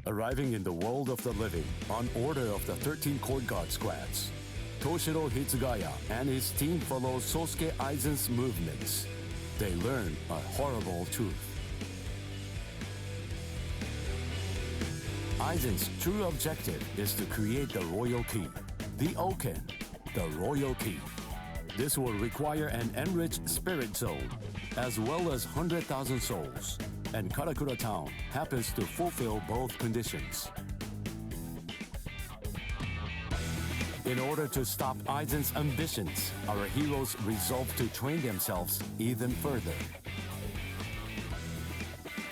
Arriving in the world of the living on order of the 13 Court Guard squads, Toshiro Hitsugaya and his team follow Sosuke Aizen's movements. They learn a horrible truth. Aizen's true objective is to create the royal key, the Oken, the royal key. This will require an enriched spirit zone, as well as 100,000 souls, and Karakura Town happens to fulfill both conditions. In order to stop Aizen's ambitions, our heroes resolve to train themselves even further.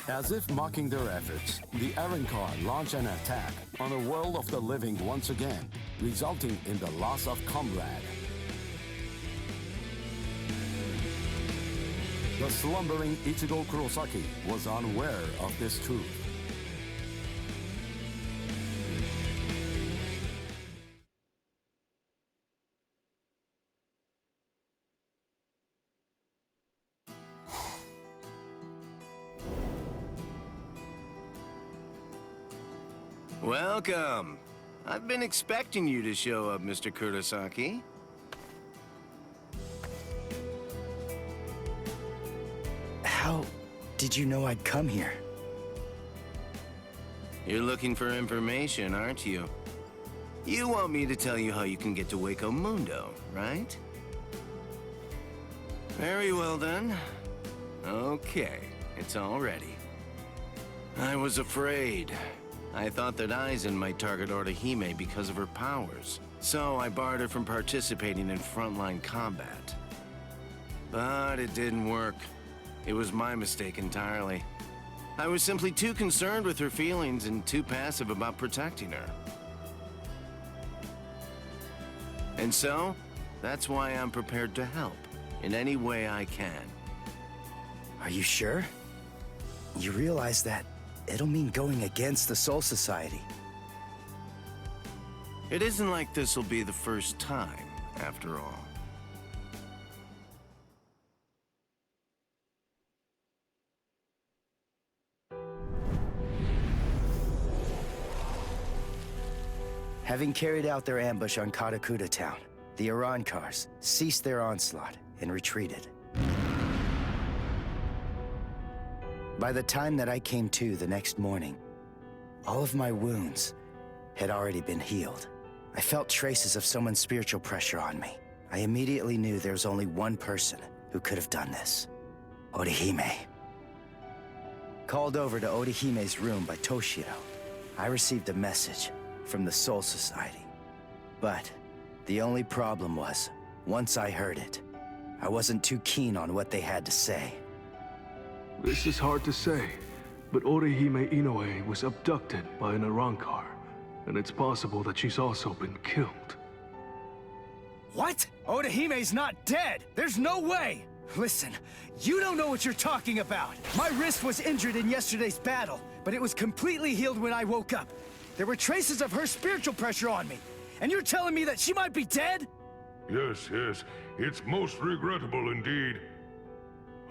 As if mocking their efforts, the Arrancar launch an attack on the world of the living once again, resulting in the loss of comrade. The slumbering Ichigo Kurosaki was unaware of this truth. Welcome. I've been expecting you to show up, Mr. Kurosaki. How did you know I'd come here? You're looking for information, aren't you? You want me to tell you how you can get to Hueco Mundo, right? Very well then. Okay, it's all ready. I was afraid. I thought that Aizen might target Orihime because of her powers, so I barred her from participating in frontline combat. But it didn't work. It was my mistake entirely. I was simply too concerned with her feelings and too passive about protecting her. And so, that's why I'm prepared to help in any way I can. Are you sure? You realize that it'll mean going against the Soul Society. It isn't like this will be the first time, after all. Having carried out their ambush on Karakura Town, the Arrancars ceased their onslaught and retreated. By the time that I came to the next morning, all of my wounds had already been healed. I felt traces of someone's spiritual pressure on me. I immediately knew there was only one person who could have done this. Orihime. Called over to Orihime's room by Toshiro, I received a message from the Soul Society. But the only problem was, once I heard it, I wasn't too keen on what they had to say. This is hard to say, but Orihime Inoue was abducted by an Arrancar, and it's possible that she's also been killed. What? Orihime's not dead! There's no way! Listen, you don't know what you're talking about! My wrist was injured in yesterday's battle, but it was completely healed when I woke up. There were traces of her spiritual pressure on me, and you're telling me that she might be dead? Yes, it's most regrettable indeed.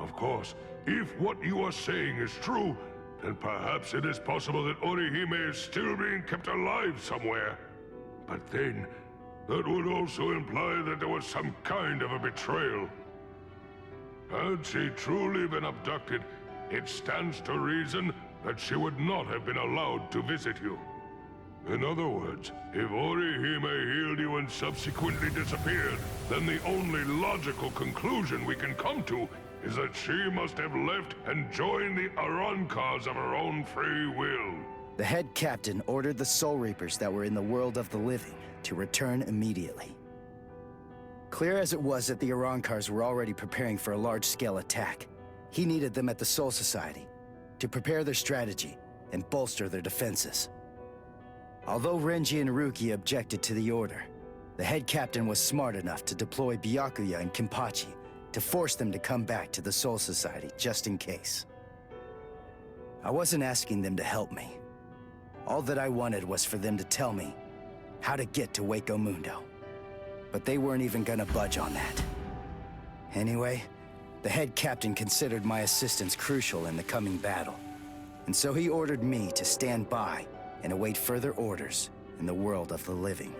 Of course, if what you are saying is true, then perhaps it is possible that Orihime is still being kept alive somewhere. But then, that would also imply that there was some kind of a betrayal. Had she truly been abducted, it stands to reason that she would not have been allowed to visit you. In other words, if Orihime healed you and subsequently disappeared, then the only logical conclusion we can come to is that she must have left and joined the Arrancars of her own free will. The head captain ordered the Soul Reapers that were in the world of the living to return immediately. Clear as it was that the Arrancars were already preparing for a large-scale attack, he needed them at the Soul Society to prepare their strategy and bolster their defenses. Although Renji and Ruki objected to the order, the head captain was smart enough to deploy Byakuya and Kenpachi to force them to come back to the Soul Society just in case. I wasn't asking them to help me. All that I wanted was for them to tell me how to get to Hueco Mundo. But they weren't even gonna budge on that. Anyway, the head captain considered my assistance crucial in the coming battle, and so he ordered me to stand by and await further orders in the world of the living.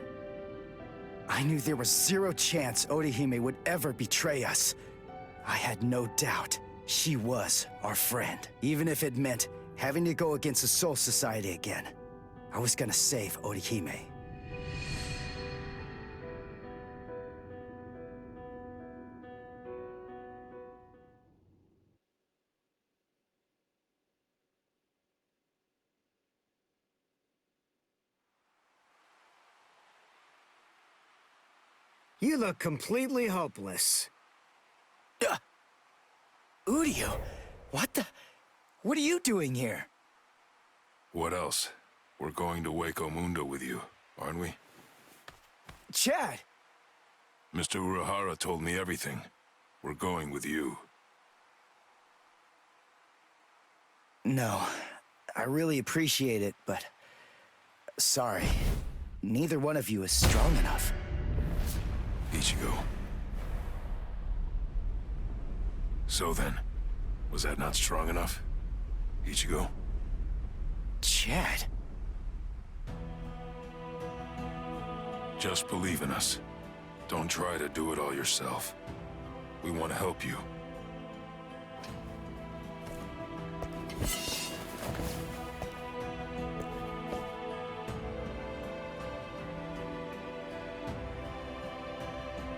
I knew there was zero chance Orihime would ever betray us. I had no doubt she was our friend, even if it meant having to go against the Soul Society again. I was gonna save Orihime. You look completely hopeless. Udio, what are you doing here? What else? We're going to Hueco Mundo with you, aren't we? Chad! Mr. Urahara told me everything. We're going with you. No, I really appreciate it, but... sorry. Neither one of you is strong enough. Ichigo. So then, was that not strong enough? Ichigo? Chad? Just believe in us. Don't try to do it all yourself. We want to help you.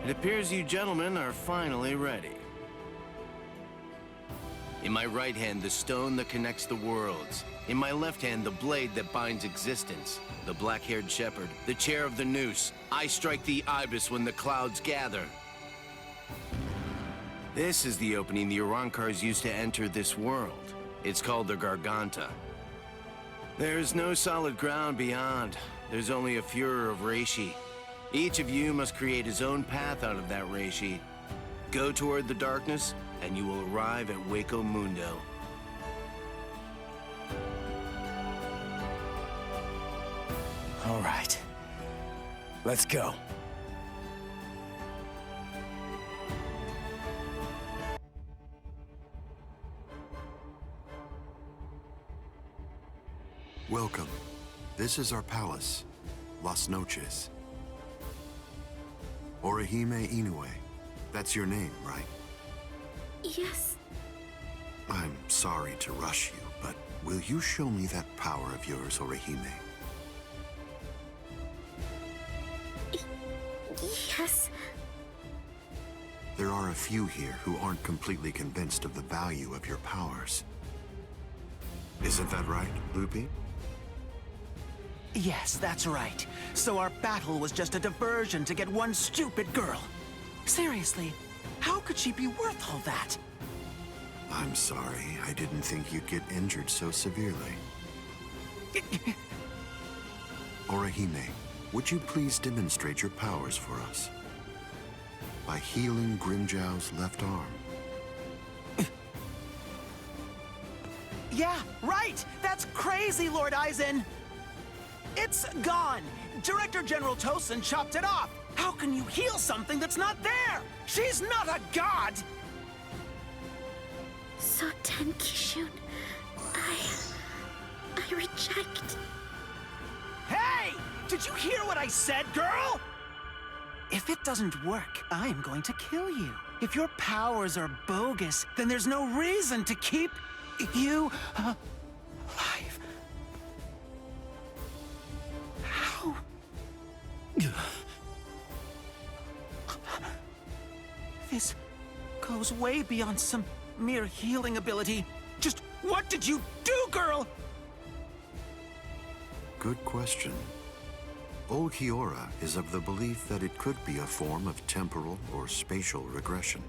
It appears you gentlemen are finally ready. In my right hand, the stone that connects the worlds. In my left hand, the blade that binds existence. The black-haired shepherd, the chair of the noose. I strike the ibis when the clouds gather. This is the opening the Arancars used to enter this world. It's called the Garganta. There's no solid ground beyond. There's only a furor of reishi. Each of you must create his own path out of that reishi. Go toward the darkness, and you will arrive at Hueco Mundo. All right. Let's go. Welcome. This is our palace, Las Noches. Orihime Inoue. That's your name, right? Yes. I'm sorry to rush you, but will you show me that power of yours, Orihime? Yes. There are a few here who aren't completely convinced of the value of your powers. Isn't that right, Lupi? Yes, that's right. So our battle was just a diversion to get one stupid girl. Seriously, how could she be worth all that? I'm sorry. I didn't think you'd get injured so severely. Orihime, would you please demonstrate your powers for us? By healing Grimjow's left arm. Yeah, right! That's crazy, Lord Aizen! It's gone! Director General Tosin chopped it off! How can you heal something that's not there? She's not a god! Soten Kishun, I reject. Hey! Did you hear what I said, girl? If it doesn't work, I'm going to kill you. If your powers are bogus, then there's no reason to keep you alive. How? This goes way beyond some mere healing ability. Just what did you do, girl? Good question. Old Kiora is of the belief that it could be a form of temporal or spatial regression.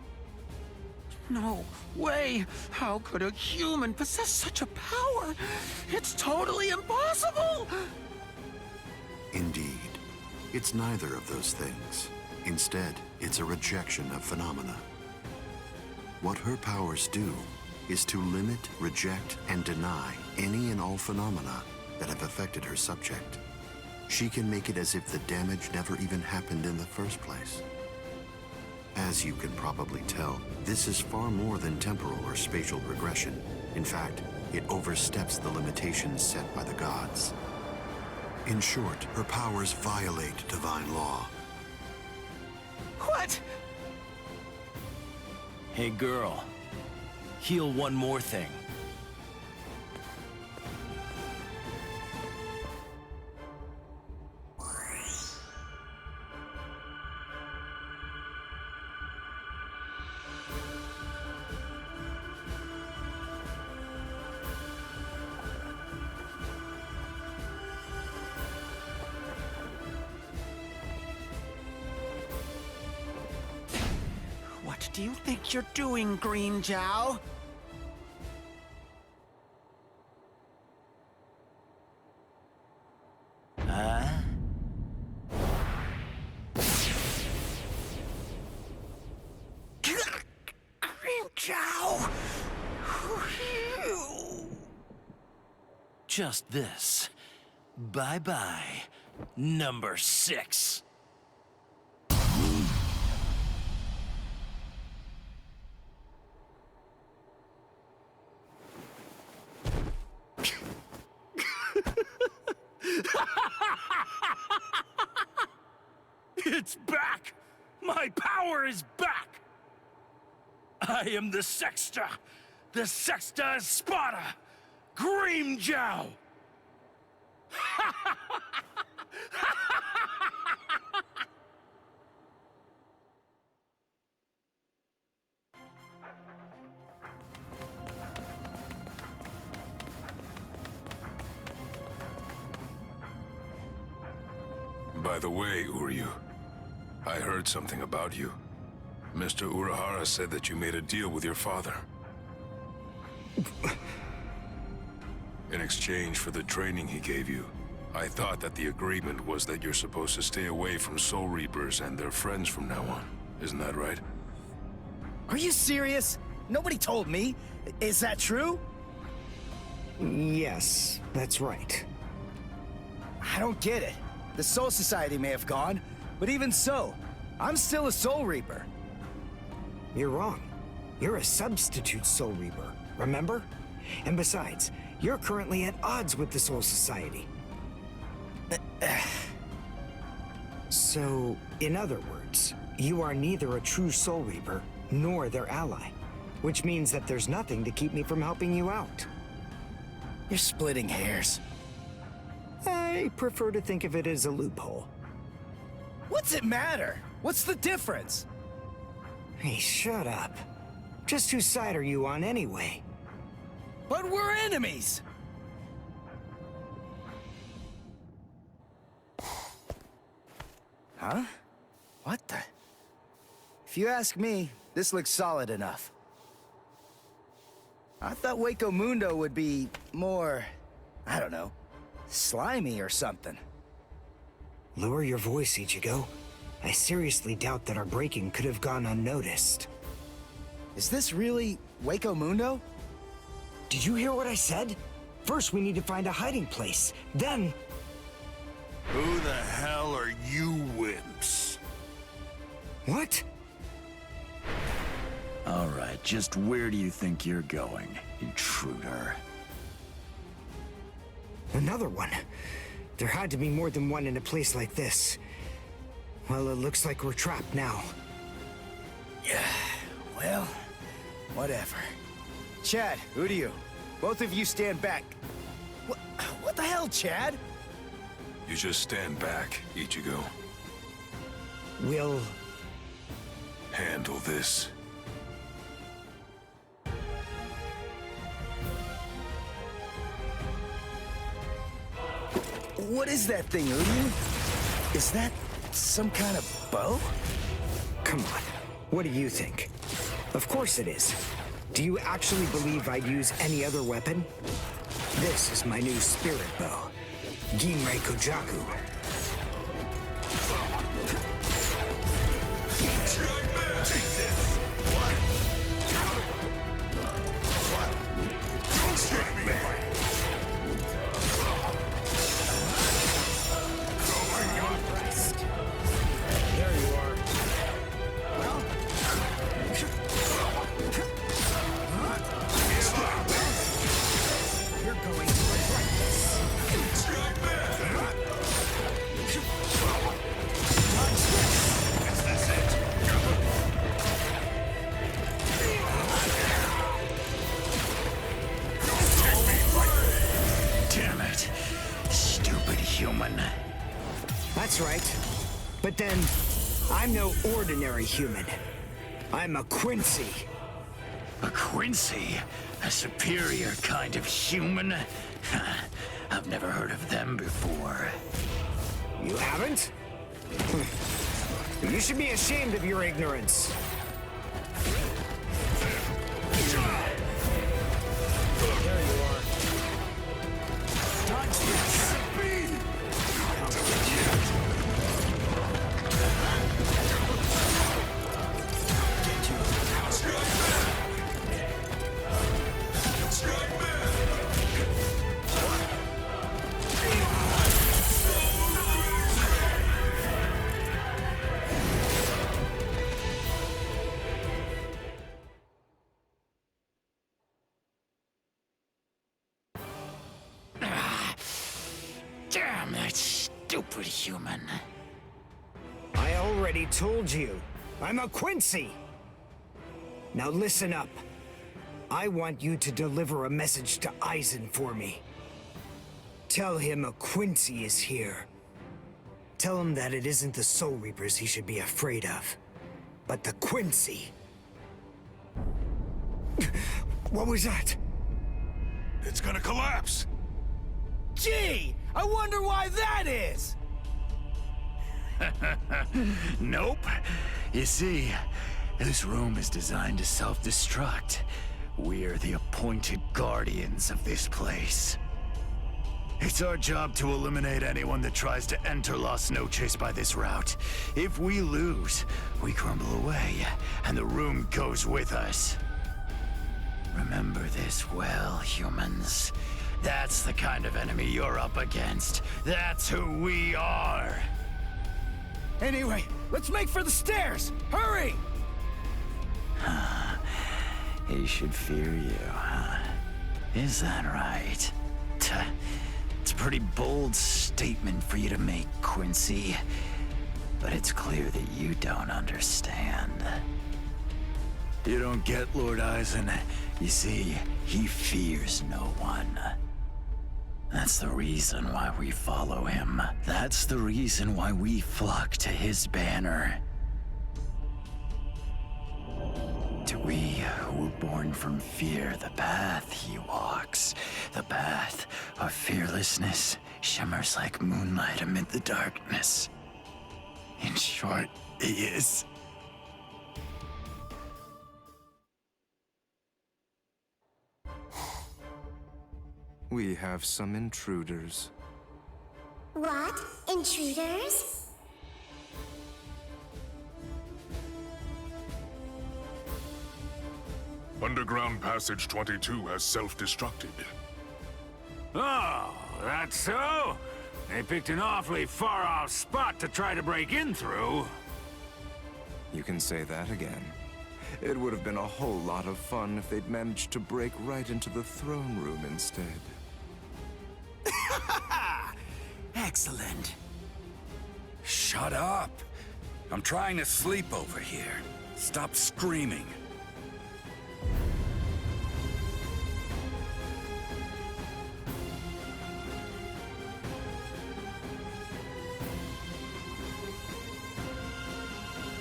No way! How could a human possess such a power? It's totally impossible! Indeed. It's neither of those things. Instead, it's a rejection of phenomena. What her powers do is to limit, reject, and deny any and all phenomena that have affected her subject. She can make it as if the damage never even happened in the first place. As you can probably tell, this is far more than temporal or spatial regression. In fact, it oversteps the limitations set by the gods. In short, her powers violate divine law. What? Hey, girl. Heal one more thing. What do you think you're doing, Green Jow? Green Jow! Just this. Bye-bye, number 6. It's back! My power is back! I am the Sexta Espada, Green Jow! By the way, Uryu, I heard something about you. Mr. Urahara said that you made a deal with your father. In exchange for the training he gave you, I thought that the agreement was that you're supposed to stay away from Soul Reapers and their friends from now on. Isn't that right? Are you serious? Nobody told me. Is that true? Yes, that's right. I don't get it. The Soul Society may have gone, but even so, I'm still a Soul Reaper. You're wrong. You're a substitute Soul Reaper, remember? And besides, you're currently at odds with the Soul Society. So, in other words, you are neither a true Soul Reaper nor their ally, which means that there's nothing to keep me from helping you out. You're splitting hairs. I prefer to think of it as a loophole. What's it matter? What's the difference? Hey, shut up. Just whose side are you on anyway? But we're enemies! Huh? What the? If you ask me, this looks solid enough. I thought Hueco Mundo would be more, I don't know, slimy or something. Lower your voice, Ichigo. I seriously doubt that our breaking could have gone unnoticed. Is this really Hueco Mundo? Did you hear what I said? First, we need to find a hiding place. Then... Who the hell are you wimps? What? All right, just where do you think you're going, intruder? Another one. There had to be more than one in a place like this. Well, it looks like we're trapped now. Yeah, well, whatever. Chad, Uryu, both of you stand back. What the hell, Chad? You just stand back, Ichigo. We'll... handle this. What is that thing, Uryu? Is that some kind of bow? Come on. What do you think? Of course it is. Do you actually believe I'd use any other weapon? This is my new spirit bow. Ginrei Kojaku. human. That's right. But then, I'm no ordinary human. I'm a Quincy. A Quincy? A superior kind of human? I've never heard of them before. You haven't? You should be ashamed of your ignorance. There you are. Dodge this! Damn that stupid human. I already told you. I'm a Quincy. Now listen up. I want you to deliver a message to Eisen for me. Tell him a Quincy is here. Tell him that it isn't the Soul Reapers he should be afraid of, but the Quincy. What was that? It's gonna collapse! Gee! I wonder why that is! Nope. You see, this room is designed to self-destruct. We're the appointed guardians of this place. It's our job to eliminate anyone that tries to enter Las Noches by this route. If we lose, we crumble away, and the room goes with us. Remember this well, humans. That's the kind of enemy you're up against. That's who we are. Anyway, let's make for the stairs! Hurry! He should fear you, huh? Is that right? It's a pretty bold statement for you to make, Quincy. But it's clear that you don't understand. You don't get Lord Eisen. You see, he fears no one. That's the reason why we follow him. That's the reason why we flock to his banner. To we who were born from fear, the path he walks, the path of fearlessness, shimmers like moonlight amid the darkness. In short, he is... We have some intruders. What? Intruders? Underground Passage 22 has self-destructed. Oh, that's so? They picked an awfully far-off spot to try to break in through. You can say that again. It would have been a whole lot of fun if they'd managed to break right into the throne room instead. Excellent. Shut up! I'm trying to sleep over here. Stop screaming.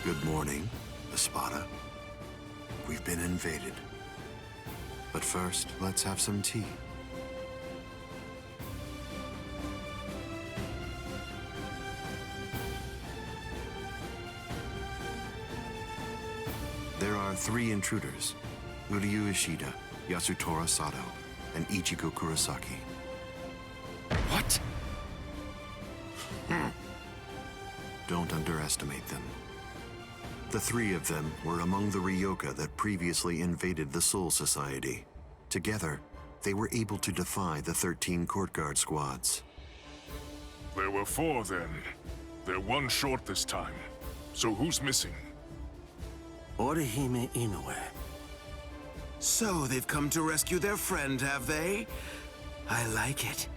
Good morning, Espada. We've been invaded. But first, let's have some tea. There are 3 intruders: Uryu Ishida, Yasutora Sato, and Ichigo Kurosaki. What? Don't underestimate them. The 3 of them were among the Ryoka that previously invaded the Soul Society. Together, they were able to defy the 13 court guard squads. There were 4 then. They're 1 short this time. So who's missing? Orihime Inoue. So they've come to rescue their friend, have they? I like it.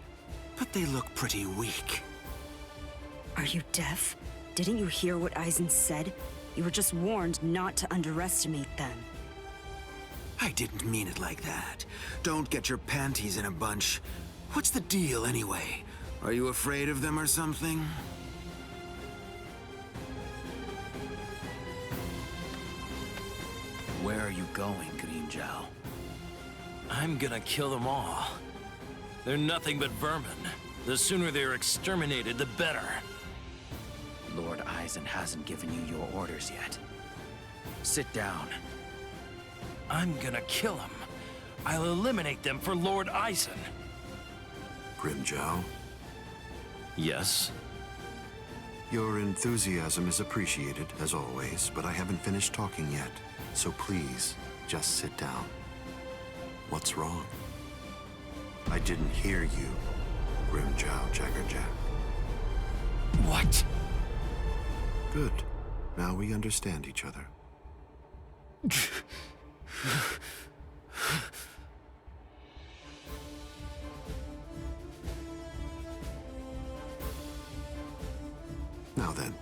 But they look pretty weak. Are you deaf? Didn't you hear what Eisen said? You were just warned not to underestimate them. I didn't mean it like that. Don't get your panties in a bunch. What's the deal, anyway? Are you afraid of them or something? Where are you going, Green Zhao? I'm gonna kill them all. They're nothing but vermin. The sooner they're exterminated, the better. Lord Eisen hasn't given you your orders yet. Sit down. I'm gonna kill them. I'll eliminate them for Lord Eisen. Grimjow? Yes? Your enthusiasm is appreciated, as always, but I haven't finished talking yet. So please, just sit down. What's wrong? I didn't hear you, Grimjow Jaggerjack. What? Good. Now we understand each other. Now then,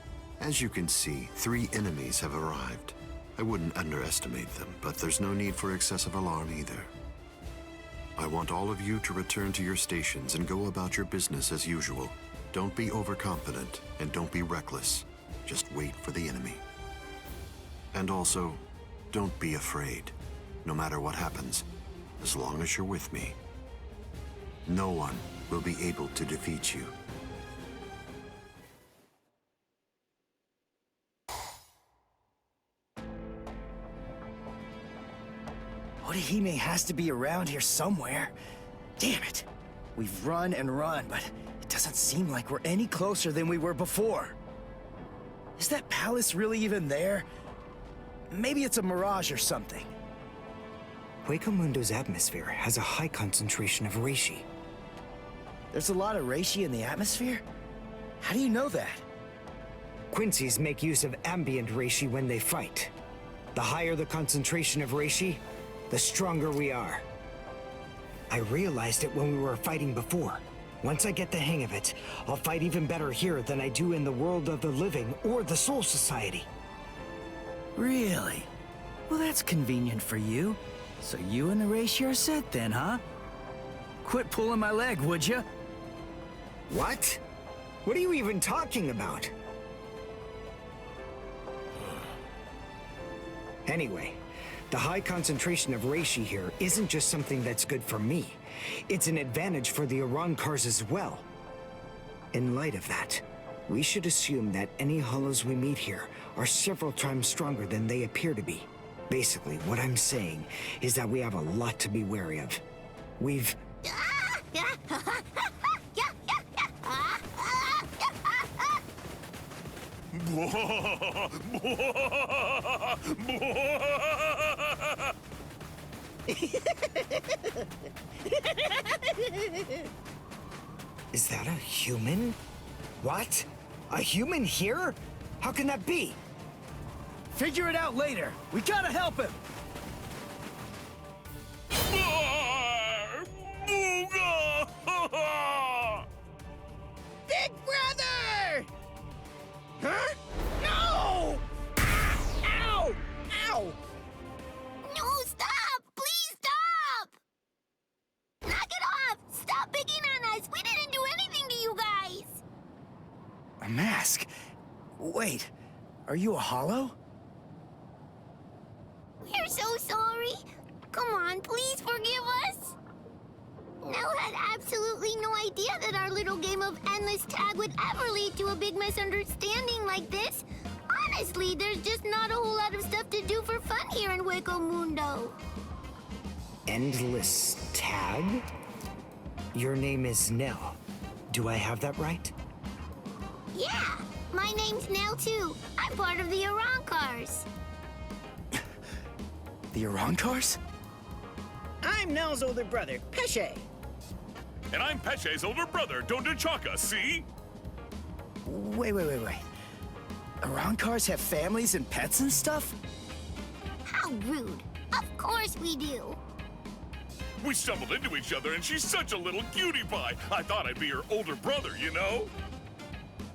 as you can see, 3 enemies have arrived. I wouldn't underestimate them, but there's no need for excessive alarm either. I want all of you to return to your stations and go about your business as usual. Don't be overconfident, and don't be reckless. Just wait for the enemy. And also, don't be afraid. No matter what happens, as long as you're with me, no one will be able to defeat you. Orihime has to be around here somewhere. Damn it. We've run and run, but it doesn't seem like we're any closer than we were before. Is that palace really even there? Maybe it's a mirage or something. Hueco Mundo's atmosphere has a high concentration of reishi. There's a lot of reishi in the atmosphere? How do you know that? Quincy's make use of ambient reishi when they fight. The higher the concentration of reishi, the stronger we are. I realized it when we were fighting before. Once I get the hang of it, I'll fight even better here than I do in the world of the living or the Soul Society. Really? Well, that's convenient for you. So you and the reishi are set then, huh? Quit pulling my leg, would you? What? What are you even talking about? Anyway, the high concentration of reishi here isn't just something that's good for me. It's an advantage for the Arankars as well. In light of that, we should assume that any hollows we meet here are several times stronger than they appear to be. Basically, what I'm saying is that we have a lot to be wary of. We've... Is that a human? What? A human here? How can that be? Figure it out later. We gotta help him. Big brother! Huh? No! Ow! Ow! No, stop! Please stop! Knock it off! Stop picking on us! We didn't do anything to you guys! A mask? Wait, are you a hollow? We're so sorry. Come on, please forgive us. Nell had absolutely no idea that our little game of endless tag would ever lead to a big misunderstanding like this. Honestly, there's just not a whole lot of stuff to do for fun here in Hueco Mundo. Endless tag? Your name is Nell. Do I have that right? Yeah, my name's Nell too. I'm part of the Arankars. The Arankars? I'm Nell's older brother, Pesce. And I'm Pesce's older brother, Dondechaka, see? Wait. Arankars have families and pets and stuff? How rude. Of course we do. We stumbled into each other and she's such a little cutie pie. I thought I'd be her older brother, you know?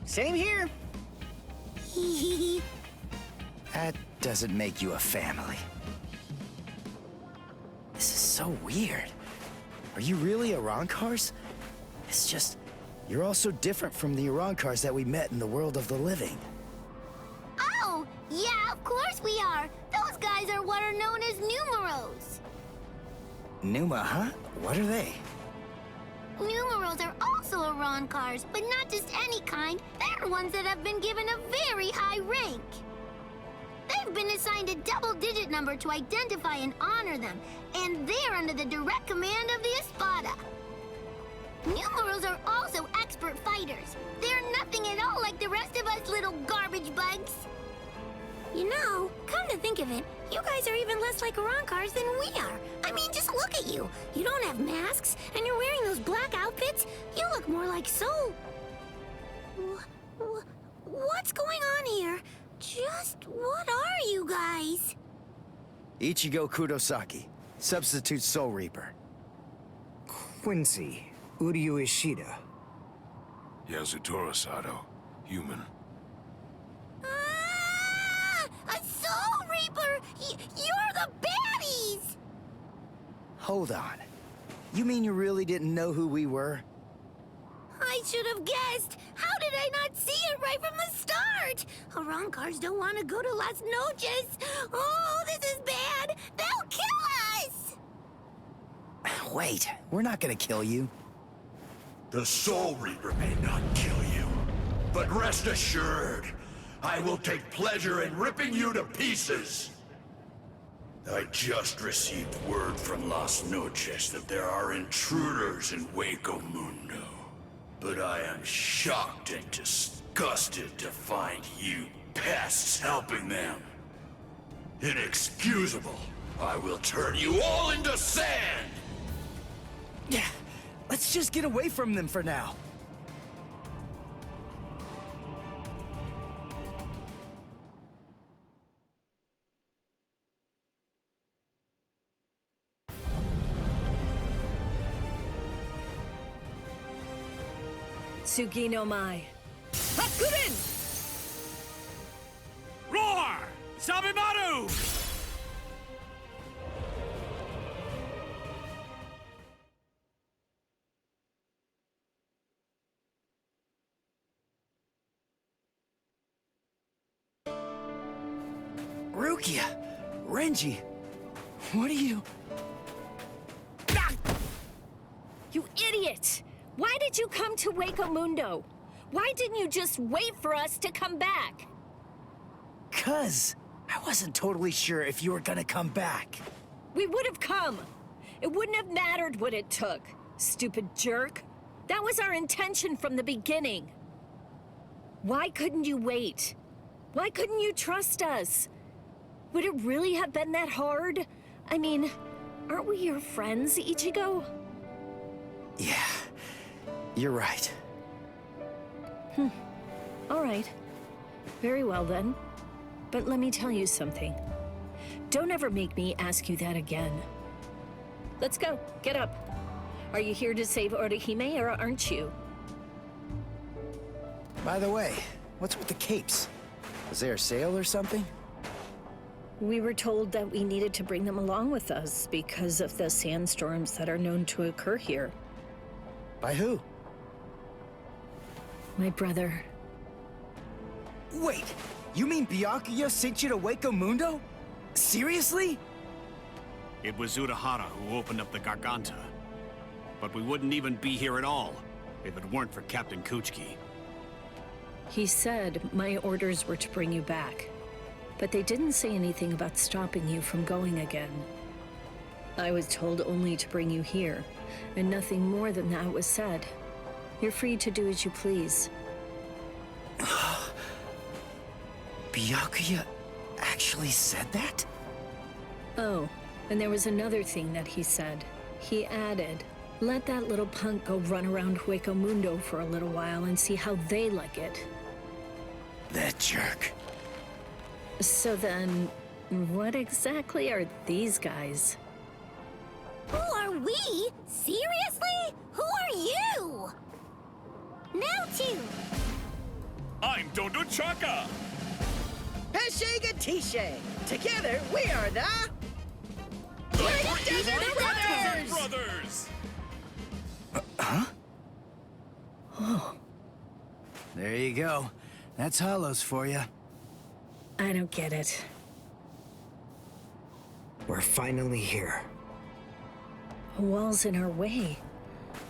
Same here. That doesn't make you a family. This is so weird. Are you really Arankars? It's just... You're also different from the Urankars that we met in the world of the living. Oh, yeah, of course we are. Those guys are what are known as numeros. Numa, huh? What are they? Numeros are also Urankars, but not just any kind. They're ones that have been given a very high rank. They've been assigned a double-digit number to identify and honor them, and they're under the direct command of the Espada. Numeros are also expert fighters. They're nothing at all like the rest of us little garbage bugs. You know, come to think of it, you guys are even less like Urankars than we are. I mean, just look at you. You don't have masks, and you're wearing those black outfits. You look more like Soul. What's going on here? Just what are you guys? Ichigo Kurosaki, substitute Soul Reaper. Quincy, Uryu Ishida. Yasutora Sato, human. A Soul Reaper! You're the baddies! Hold on. You mean you really didn't know who we were? I should have guessed. How did I not see it right from the start? Urankars don't want to go to Las Noches. Oh, this is bad. They'll kill us! Wait, we're not gonna kill you. The Soul Reaper may not kill you, but rest assured, I will take pleasure in ripping you to pieces. I just received word from Las Noches that there are intruders in Hueco Mundo. But I am shocked and disgusted to find you pests helping them. Inexcusable. I will turn you all into sand! Yeah, let's just get away from them for now. Tsugi no Mai. Hakurin! Roar! Sabimaru! Rukia! Renji! What are you... You idiot! Why did you come to Hueco Mundo? Why didn't you just wait for us to come back? 'Cause I wasn't totally sure if you were gonna come back. We would have come. It wouldn't have mattered what it took, stupid jerk. That was our intention from the beginning. Why couldn't you wait? Why couldn't you trust us? Would it really have been that hard? I mean, aren't we your friends, Ichigo? Yeah, you're right. All right. Very well then. But let me tell you something. Don't ever make me ask you that again. Let's go. Get up. Are you here to save Orihime or aren't you? By the way, what's with the capes? Was there a sale or something? We were told that we needed to bring them along with us because of the sandstorms that are known to occur here. By who? My brother. Wait, you mean Byakuya sent you to Hueco Mundo? Seriously? It was Urahara who opened up the Garganta. But we wouldn't even be here at all if it weren't for Captain Kuchiki. He said my orders were to bring you back, but they didn't say anything about stopping you from going again. I was told only to bring you here, and nothing more than that was said. You're free to do as you please. Byakuya actually said that? Oh, and there was another thing that he said. He added, let that little punk go run around Hueco Mundo for a little while and see how they like it. That jerk. So then, what exactly are these guys? Who are we? Seriously? Who are you? Now two. I'm Dondo Chaka. Heshega Tishe. Together, we are the... Brothers! Huh? Oh. There you go. That's Hollows for you. I don't get it. We're finally here. A wall's in our way.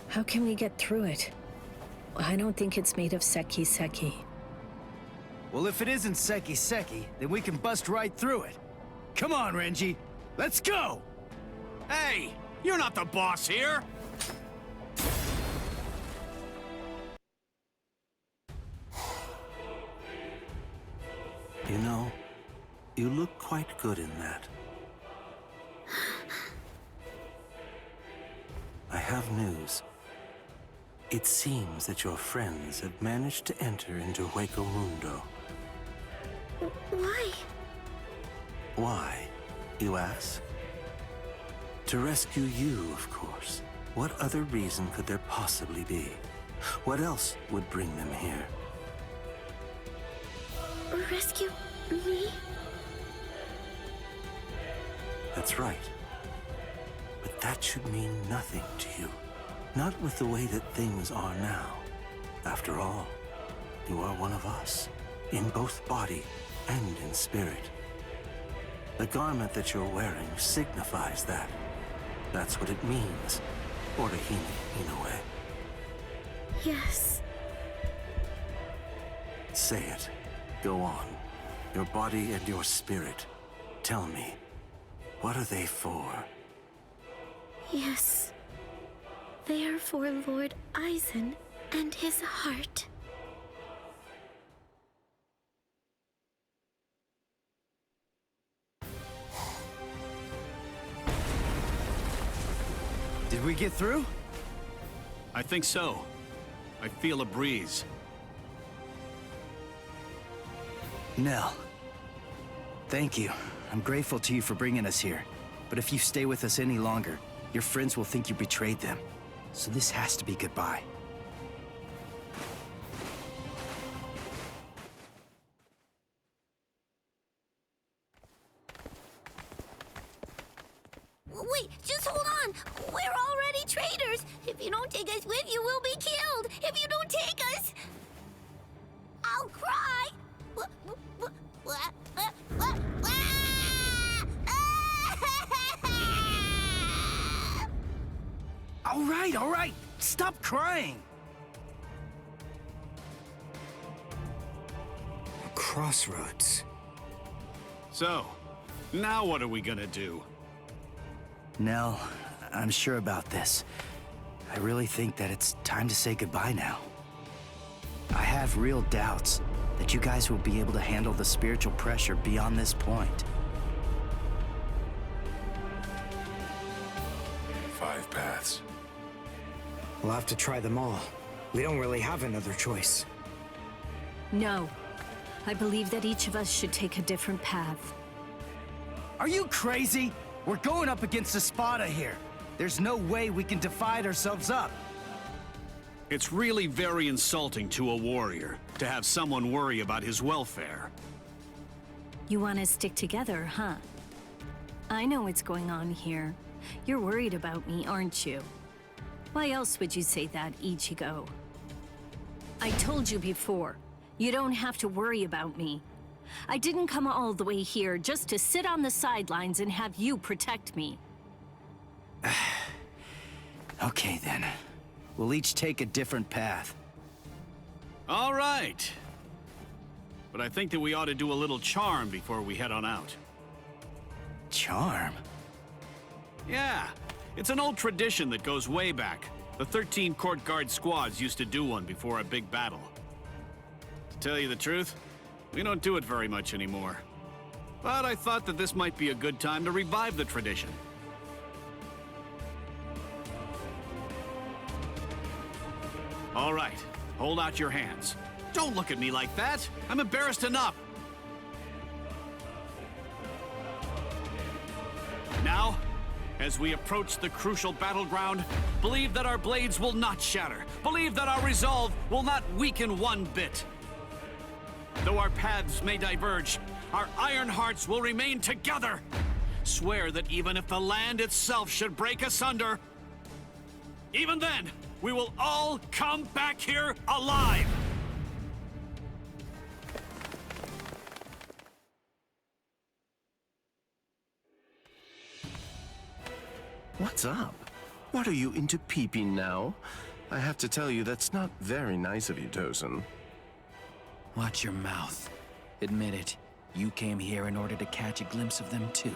How can we get through it? I don't think it's made of Seki. Well, if it isn't Seki, then we can bust right through it. Come on, Renji. Let's go! Hey! You're not the boss here! You know, you look quite good in that. I have news. It seems that your friends have managed to enter into Hueco Mundo. Why? Why, you ask? To rescue you, of course. What other reason could there possibly be? What else would bring them here? Rescue me? That's right. But that should mean nothing to you. Not with the way that things are now. After all, you are one of us, in both body and in spirit. The garment that you're wearing signifies that. That's what it means, Orihime Inoue. Yes. Say it. Go on. Your body and your spirit. Tell me, what are they for? Yes. They are for Lord Aizen and his heart. Did we get through? I think so. I feel a breeze. Nell. Thank you. I'm grateful to you for bringing us here. But if you stay with us any longer, your friends will think you betrayed them. So this has to be goodbye. Wait, just hold on. We're already traitors. If you don't take us with you, we'll be killed. If you don't take us, I'll cry. All right. Stop crying. A crossroads. So, now what are we gonna do? Nell, I'm sure about this. I really think that it's time to say goodbye now. I have real doubts that you guys will be able to handle the spiritual pressure beyond this point. 5 paths. We'll have to try them all. We don't really have another choice. No. I believe that each of us should take a different path. Are you crazy? We're going up against Espada here. There's no way we can divide ourselves up. It's really very insulting to a warrior to have someone worry about his welfare. You want to stick together, huh? I know what's going on here. You're worried about me, aren't you? Why else would you say that, Ichigo? I told you before, you don't have to worry about me. I didn't come all the way here just to sit on the sidelines and have you protect me. Okay then. We'll each take a different path. All right. But I think that we ought to do a little charm before we head on out. Charm? Yeah. It's an old tradition that goes way back. The 13 court guard squads used to do one before a big battle. To tell you the truth, we don't do it very much anymore. But I thought that this might be a good time to revive the tradition. All right, hold out your hands. Don't look at me like that. I'm embarrassed enough. Now, as we approach the crucial battleground, believe that our blades will not shatter. Believe that our resolve will not weaken one bit. Though our paths may diverge, our iron hearts will remain together. Swear that even if the land itself should break asunder, even then, we will all come back here alive. What's up? What are you into peeping now? I have to tell you, that's not very nice of you, Tosin. Watch your mouth. Admit it. You came here in order to catch a glimpse of them too.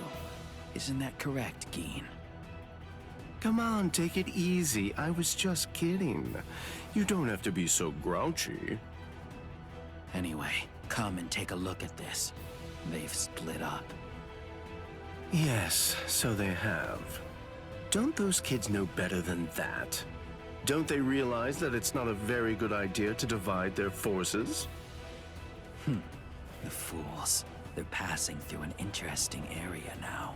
Isn't that correct, Geen? Come on, take it easy. I was just kidding. You don't have to be so grouchy. Anyway, come and take a look at this. They've split up. Yes, so they have. Don't those kids know better than that? Don't they realize that it's not a very good idea to divide their forces? The fools. They're passing through an interesting area now.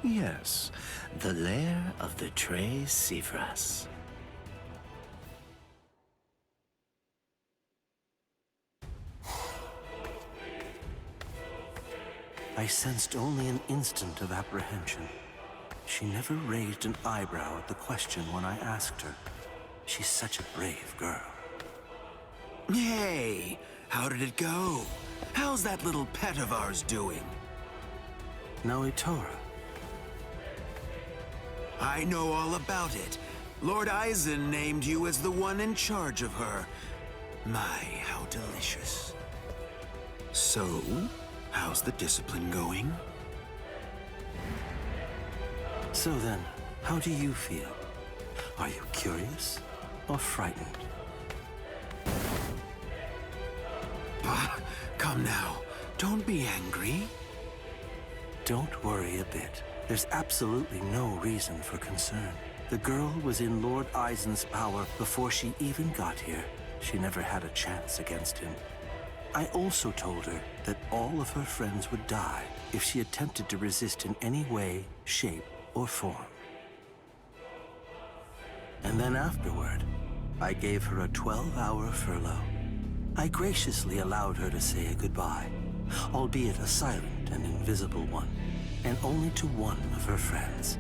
Yes, the lair of the Tres Cifras. I sensed only an instant of apprehension. She never raised an eyebrow at the question when I asked her. She's such a brave girl. Hey, how did it go? How's that little pet of ours doing? Noitora. I know all about it. Lord Eisen named you as the one in charge of her. My, how delicious. So, how's the discipline going? So then, how do you feel? Are you curious or frightened? Come now, don't be angry. Don't worry a bit. There's absolutely no reason for concern. The girl was in Lord Eisen's power before she even got here. She never had a chance against him. I also told her that all of her friends would die if she attempted to resist in any way, shape, or form. And then afterward, I gave her a 12-hour furlough. I graciously allowed her to say a goodbye, albeit a silent and invisible one, and only to one of her friends.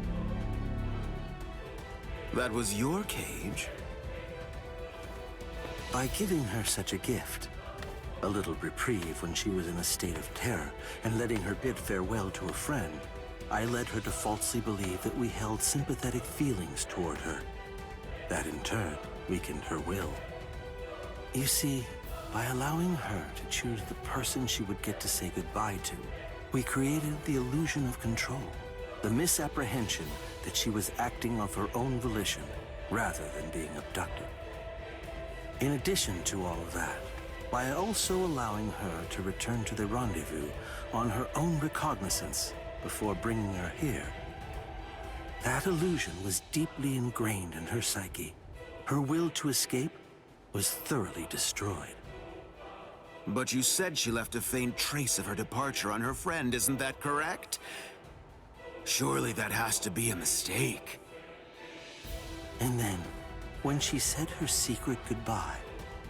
That was your cage? By giving her such a gift, a little reprieve when she was in a state of terror, and letting her bid farewell to a friend, I led her to falsely believe that we held sympathetic feelings toward her. That in turn weakened her will. You see, by allowing her to choose the person she would get to say goodbye to, we created the illusion of control, the misapprehension that she was acting of her own volition rather than being abducted. In addition to all of that, by also allowing her to return to the rendezvous on her own recognizance before bringing her here, that illusion was deeply ingrained in her psyche. Her will to escape was thoroughly destroyed. But you said she left a faint trace of her departure on her friend, isn't that correct? Surely that has to be a mistake. And then, when she said her secret goodbye,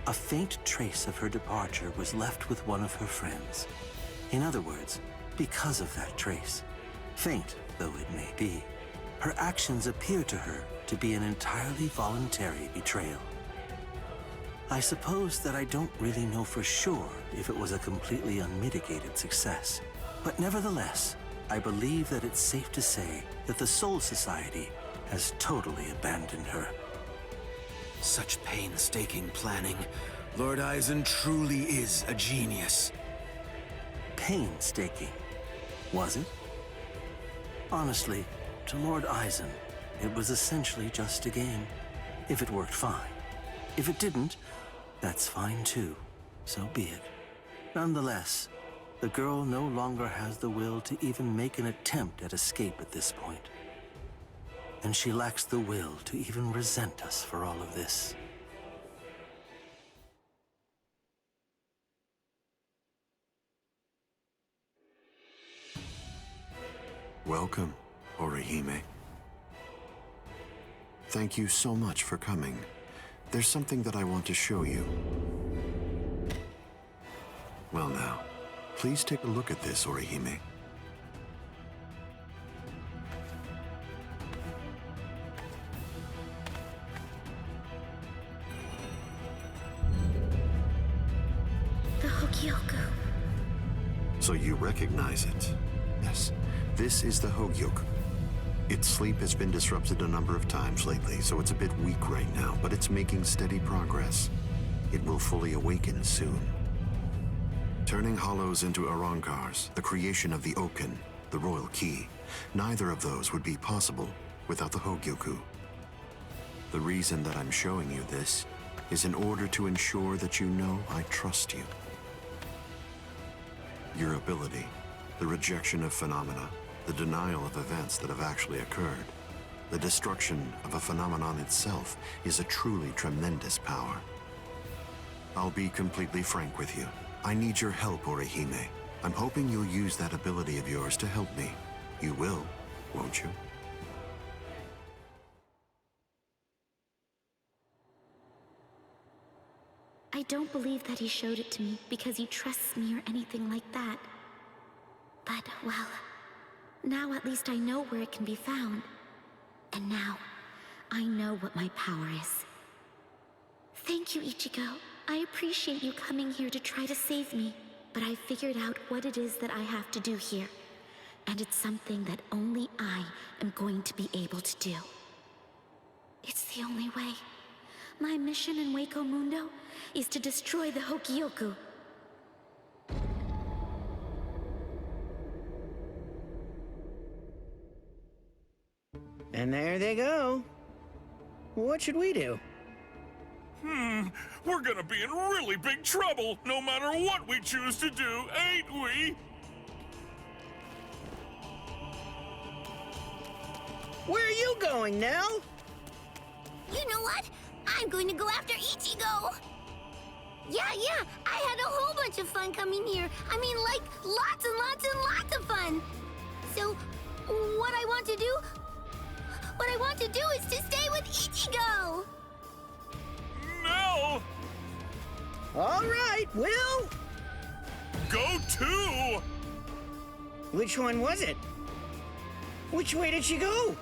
a faint trace of her departure was left with one of her friends. In other words, because of that trace, faint though it may be, her actions appear to her to be an entirely voluntary betrayal. I suppose that I don't really know for sure if it was a completely unmitigated success, but nevertheless, I believe that it's safe to say that the Soul Society has totally abandoned her. Such painstaking planning. Lord Eisen truly is a genius. Painstaking, was it? Honestly, to Lord Eisen, it was essentially just a game. If it worked, fine. If it didn't, that's fine too. So be it. Nonetheless, the girl no longer has the will to even make an attempt at escape at this point. And she lacks the will to even resent us for all of this. Welcome, Orihime. Thank you so much for coming. There's something that I want to show you. Well now, please take a look at this, Orihime. The Hueco. So you recognize it? Yes, this is the Hueco. Its sleep has been disrupted a number of times lately, so it's a bit weak right now, but it's making steady progress. It will fully awaken soon. Turning hollows into Arankars, the creation of the Oken, the royal key, neither of those would be possible without the Hueco. The reason that I'm showing you this is in order to ensure that you know I trust you. Your ability, the rejection of phenomena, the denial of events that have actually occurred, the destruction of a phenomenon itself is a truly tremendous power. I'll be completely frank with you. I need your help, Orihime. I'm hoping you'll use that ability of yours to help me. You will, won't you? I don't believe that he showed it to me because he trusts me or anything like that. But, well, now at least I know where it can be found. And now, I know what my power is. Thank you, Ichigo. I appreciate you coming here to try to save me. But I figured out what it is that I have to do here. And it's something that only I am going to be able to do. It's the only way. My mission in Hueco Mundo is to destroy the Hueco. And there they go. What should we do? We're gonna be in really big trouble, no matter what we choose to do, ain't we? Where are you going, Nell? You know what? I'm going to go after Ichigo! Yeah, I had a whole bunch of fun coming here. I mean, like, lots and lots and lots of fun. So, what I want to do is to stay with Ichigo! No! All right, Will! Go too! Which one was it? Which way did she go?